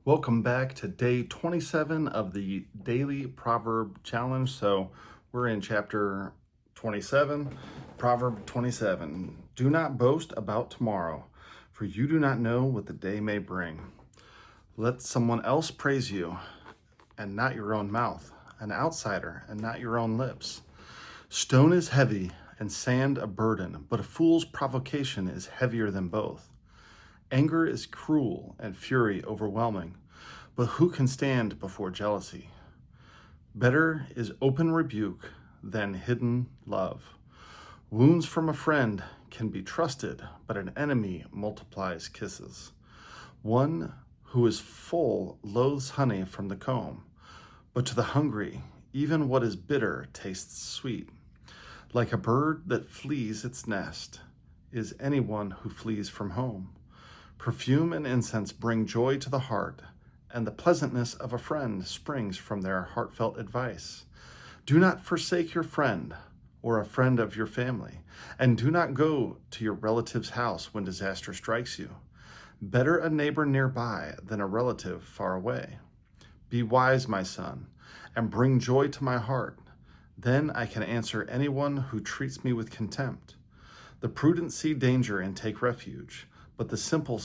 Welcome back to day 27 of the Daily Proverb Challenge. So we're in chapter 27, Proverb 27. Do not boast about tomorrow, for you do not know what the day may bring. Let someone else praise you, and not your own mouth, an outsider, and not your own lips. Stone is heavy, and sand a burden, but a fool's provocation is heavier than both. Anger is cruel and fury overwhelming, but who can stand before jealousy? Better is open rebuke than hidden love. Wounds from a friend can be trusted, but an enemy multiplies kisses. One who is full loathes honey from the comb, but to the hungry, even what is bitter tastes sweet. Like a bird that flees its nest is anyone who flees from home. Perfume and incense bring joy to the heart, and the pleasantness of a friend springs from their heartfelt advice. Do not forsake your friend or a friend of your family, and do not go to your relative's house when disaster strikes you. Better a neighbor nearby than a relative far away. Be wise, my son, and bring joy to my heart. Then I can answer anyone who treats me with contempt. The prudent see danger and take refuge, but the simple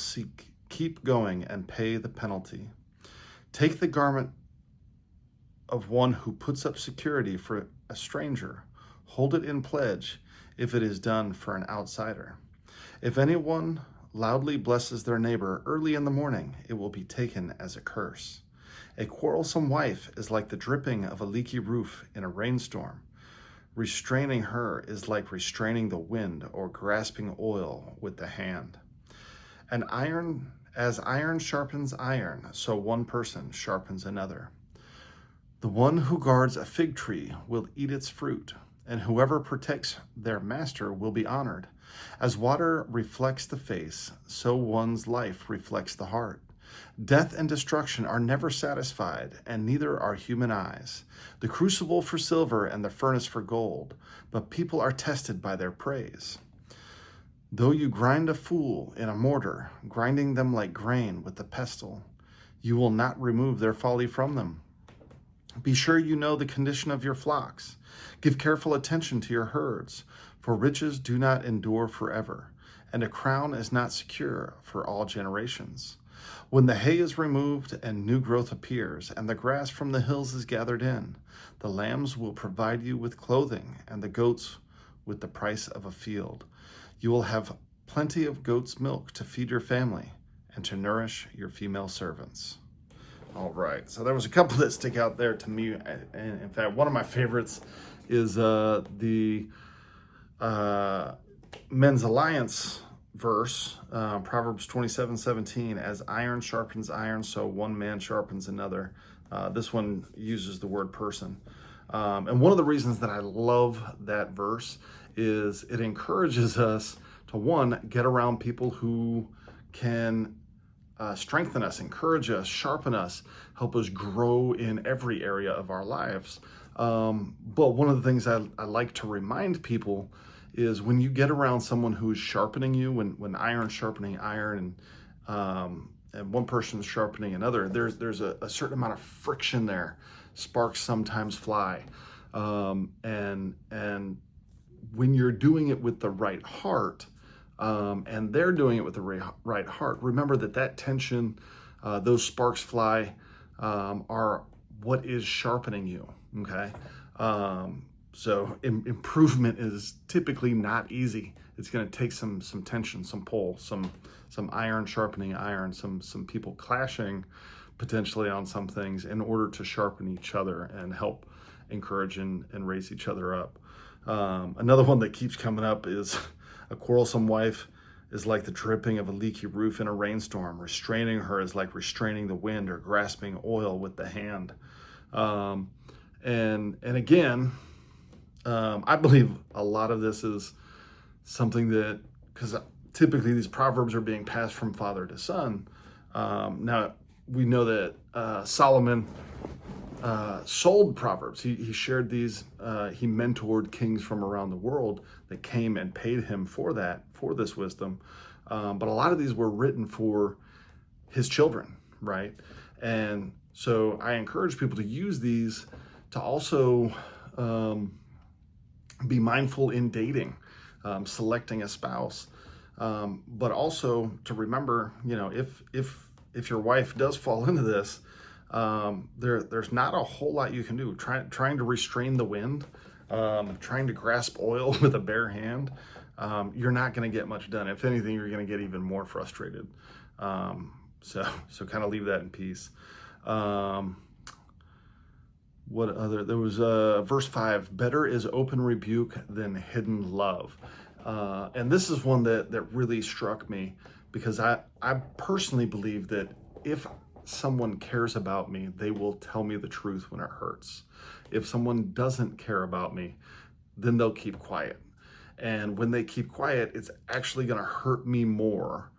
keep going and pay the penalty. Take the garment of one who puts up security for a stranger. Hold it in pledge if it is done for an outsider. If anyone loudly blesses their neighbor early in the morning, it will be taken as a curse. A quarrelsome wife is like the dripping of a leaky roof in a rainstorm. Restraining her is like restraining the wind or grasping oil with the hand. As iron sharpens iron, so one person sharpens another. The one who guards a fig tree will eat its fruit, and whoever protects their master will be honored. As water reflects the face, so one's life reflects the heart. Death and destruction are never satisfied, and neither are human eyes. The crucible for silver and the furnace for gold, but people are tested by their praise. Though you grind a fool in a mortar, grinding them like grain with the pestle, you will not remove their folly from them. Be sure you know the condition of your flocks. Give careful attention to your herds, for riches do not endure forever, and a crown is not secure for all generations. When the hay is removed and new growth appears, and the grass from the hills is gathered in, the lambs will provide you with clothing, and the goats with the price of a field. You will have plenty of goat's milk to feed your family and to nourish your female servants. All right, so there was a couple that stick out there to me. And in fact, one of my favorites is the Men's Alliance verse, Proverbs 27:17. As iron sharpens iron, so one man sharpens another. This one uses the word person. And one of the reasons that I love that verse is it encourages us to, one, get around people who can strengthen us, encourage us, sharpen us, help us grow in every area of our lives. But one of the things I like to remind people is when you get around someone who is sharpening you, when iron's sharpening iron and one person's sharpening another, there's a certain amount of friction there. Sparks sometimes fly. And when you're doing it with the right heart, and they're doing it with the right heart, remember that tension, those sparks fly, are what is sharpening you, okay? So improvement is typically not easy. It's going to take some tension, some pull, some iron sharpening iron, some people clashing potentially on some things in order to sharpen each other and help encourage and raise each other up. Another one that keeps coming up is a quarrelsome wife is like the dripping of a leaky roof in a rainstorm. Restraining her is like restraining the wind or grasping oil with the hand. And again, I believe a lot of this is something that, because typically these proverbs are being passed from father to son. Now we know that Solomon sold Proverbs. He shared these, he mentored kings from around the world that came and paid him for this wisdom. But a lot of these were written for his children, right? And so I encourage people to use these to also be mindful in dating, selecting a spouse, but also to remember, if your wife does fall into this, there's not a whole lot you can do. Trying to restrain the wind, trying to grasp oil with a bare hand, you're not going to get much done. If anything, you're going to get even more frustrated. So kind of leave that in peace. There was verse 5, better is open rebuke than hidden love. And this is one that really struck me, because I personally believe that if someone cares about me, they will tell me the truth when it hurts. If someone doesn't care about me, then they'll keep quiet. And when they keep quiet, it's actually going to hurt me more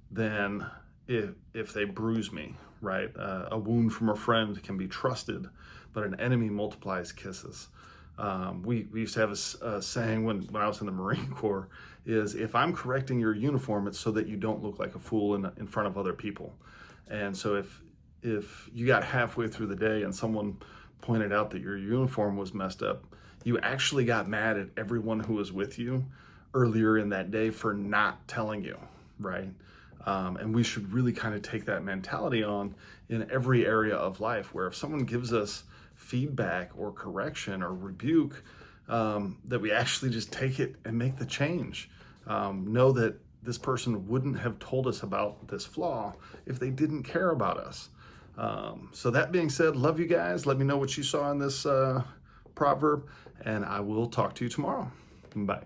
than if they bruise me, right? A wound from a friend can be trusted, but an enemy multiplies kisses. We used to have a saying when I was in the Marine Corps, is if I'm correcting your uniform, it's so that you don't look like a fool in front of other people. And so if you got halfway through the day and someone pointed out that your uniform was messed up, you actually got mad at everyone who was with you earlier in that day for not telling you, right? And we should really kind of take that mentality on in every area of life, where if someone gives us feedback or correction or rebuke, that we actually just take it and make the change. Know that this person wouldn't have told us about this flaw if they didn't care about us. So that being said, love you guys. Let me know what you saw in this proverb, and I will talk to you tomorrow. Bye.